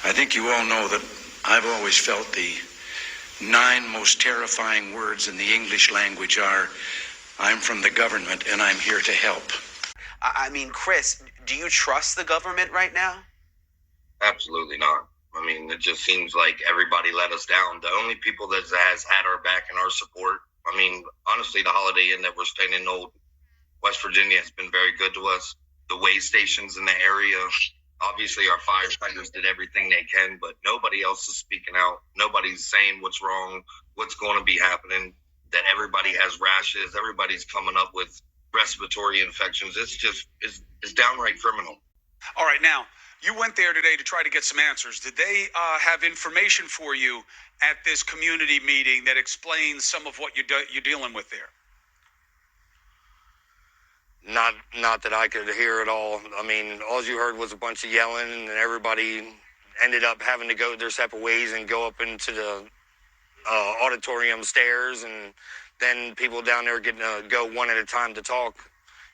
I think you all know that I've always felt the 9 most terrifying words in the English language are, I'm from the government and I'm here to help. I mean, Chris, do you trust the government right now? Absolutely not. I mean, it just seems like everybody let us down. The only people that has had our back and our support, I mean, honestly, the Holiday Inn that we're staying in Old West Virginia has been very good to us. The way stations in the area, obviously our firefighters did everything they can, but nobody else is speaking out. Nobody's saying what's wrong, what's going to be happening, that everybody has rashes, everybody's coming up with respiratory infections. It's downright criminal. All right, now, you went there today to try to get some answers. Did they have information for you at this community meeting that explains some of what you're dealing with there? Not that I could hear at all. I mean, all you heard was a bunch of yelling, and everybody ended up having to go their separate ways and go up into the auditorium stairs, and then people down there getting to go one at a time to talk.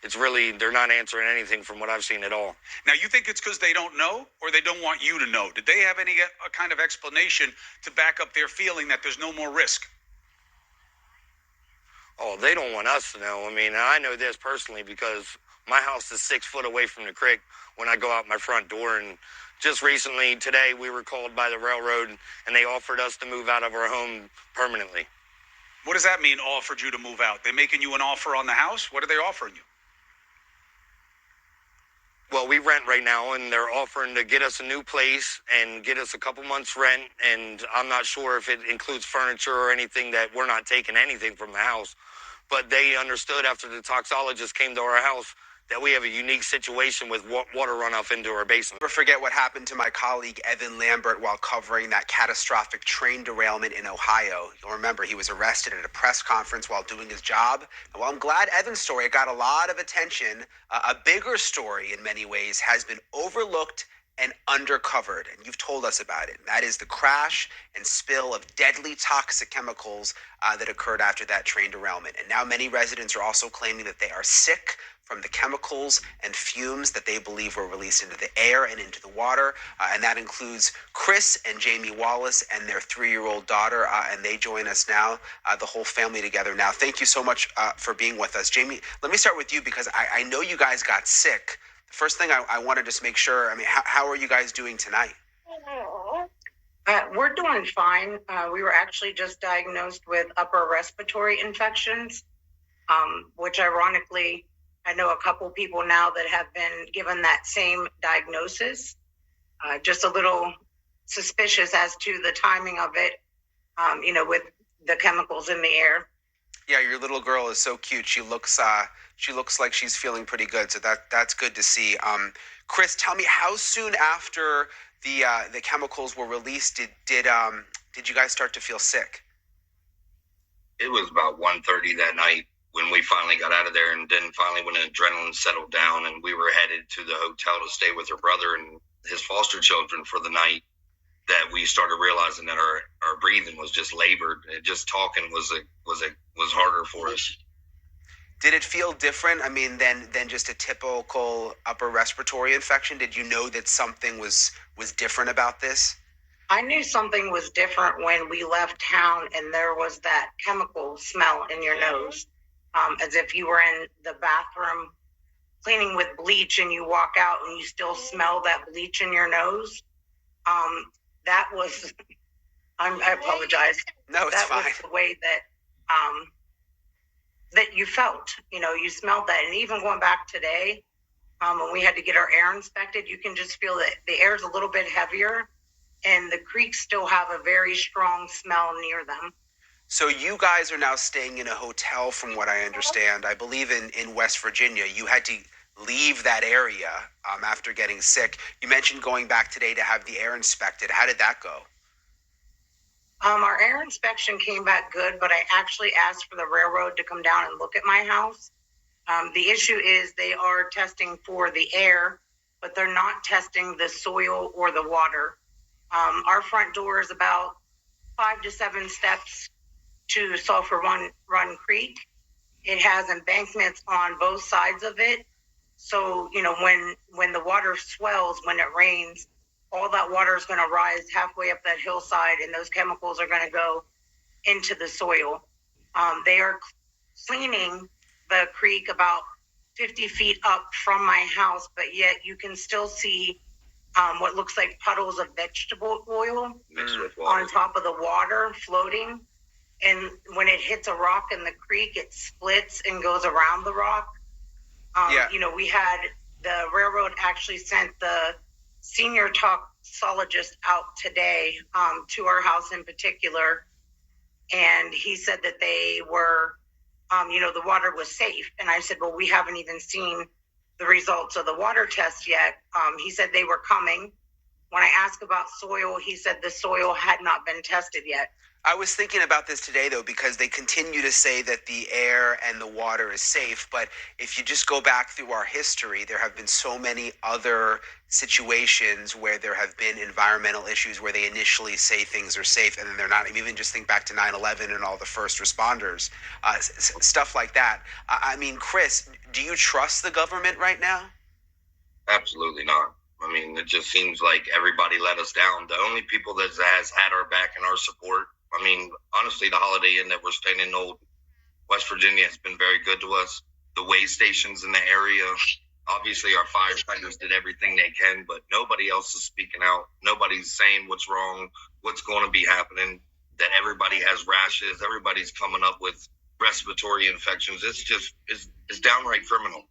It's really, they're not answering anything from what I've seen at all. Now, you think it's because they don't know, or they don't want you to know? Did they have any kind of explanation to back up their feeling that there's no more risk? Oh, they don't want us to know. I mean, I know this personally because my house is 6 foot away from the creek when I go out my front door. And just recently, today, we were called by the railroad, and they offered us to move out of our home permanently. What does that mean, offered you to move out? They making you an offer on the house? What are they offering you? Well, we rent right now, and they're offering to get us a new place and get us a couple months rent. And I'm not sure if it includes furniture or anything, that we're not taking anything from the house. But they understood after the toxologist came to our house that we have a unique situation with water runoff into our basement. Never forget what happened to my colleague Evan Lambert while covering that catastrophic train derailment in Ohio. You'll remember he was arrested at a press conference while doing his job. And while I'm glad Evan's story got a lot of attention, a bigger story in many ways has been overlooked and undercovered, and you've told us about it. That is the crash and spill of deadly toxic chemicals that occurred after that train derailment. And now many residents are also claiming that they are sick from the chemicals and fumes that they believe were released into the air and into the water. And that includes Chris and Jamie Wallace and their 3-year-old daughter. And they join us now, the whole family together now. Thank you so much for being with us. Jamie, let me start with you because I know you guys got sick. First thing I want to just make sure, I mean, how are you guys doing tonight? We're doing fine. We were actually just diagnosed with upper respiratory infections, which ironically, I know a couple people now that have been given that same diagnosis. Just a little suspicious as to the timing of it, with the chemicals in the air. Yeah, your little girl is so cute. She looks like she's feeling pretty good. So that's good to see. Chris, tell me, how soon after the chemicals were released did you guys start to feel sick? It was about 1:30 that night when we finally got out of there, and then finally when the adrenaline settled down and we were headed to the hotel to stay with her brother and his foster children for the night, that we started realizing that our breathing was just labored. Just talking was harder for us. Did it feel different? I mean, than just a typical upper respiratory infection? Did you know that something was different about this? I knew something was different when we left town and there was that chemical smell in your nose, as if you were in the bathroom cleaning with bleach and you walk out and you still smell that bleach in your nose. That was, I apologize. No, it's fine. That was the way that you felt, you smelled that. And even going back today, when we had to get our air inspected, you can just feel that the air is a little bit heavier and the creeks still have a very strong smell near them. So you guys are now staying in a hotel, from what I understand. I believe in West Virginia. You had to leave that area after getting sick. You mentioned going back today to have the air inspected. How did that go? Our air inspection came back good, but I actually asked for the railroad to come down and look at my house. The issue is they are testing for the air, but they're not testing the soil or the water. Our front door is about 5 to 7 steps to Sulphur Run Creek. It has embankments on both sides of it. So, when the water swells, when it rains, all that water is going to rise halfway up that hillside, and those chemicals are going to go into the soil. They are cleaning the creek about 50 feet up from my house, but yet you can still see what looks like puddles of vegetable oil mixed with water on top of the water floating. And when it hits a rock in the creek, it splits and goes around the rock. You know, we had the railroad actually sent the senior toxicologist out today to our house in particular. And he said that they were, you know, the water was safe. And I said, well, we haven't even seen the results of the water test yet. He said they were coming. When I asked about soil, he said the soil had not been tested yet. I was thinking about this today, though, because they continue to say that the air and the water is safe. But if you just go back through our history, there have been so many other situations where there have been environmental issues where they initially say things are safe and then they're not. Even just think back to 9/11 and all the first responders, stuff like that. I mean, Chris, do you trust the government right now? Absolutely not. I mean, it just seems like everybody let us down. The only people that has had our back and our support, I mean, honestly, the Holiday Inn that we're staying in, old West Virginia, has been very good to us. The way stations in the area, obviously our firefighters did everything they can, but nobody else is speaking out. Nobody's saying what's wrong, what's going to be happening, that everybody has rashes, everybody's coming up with respiratory infections. It's just, it's downright criminal.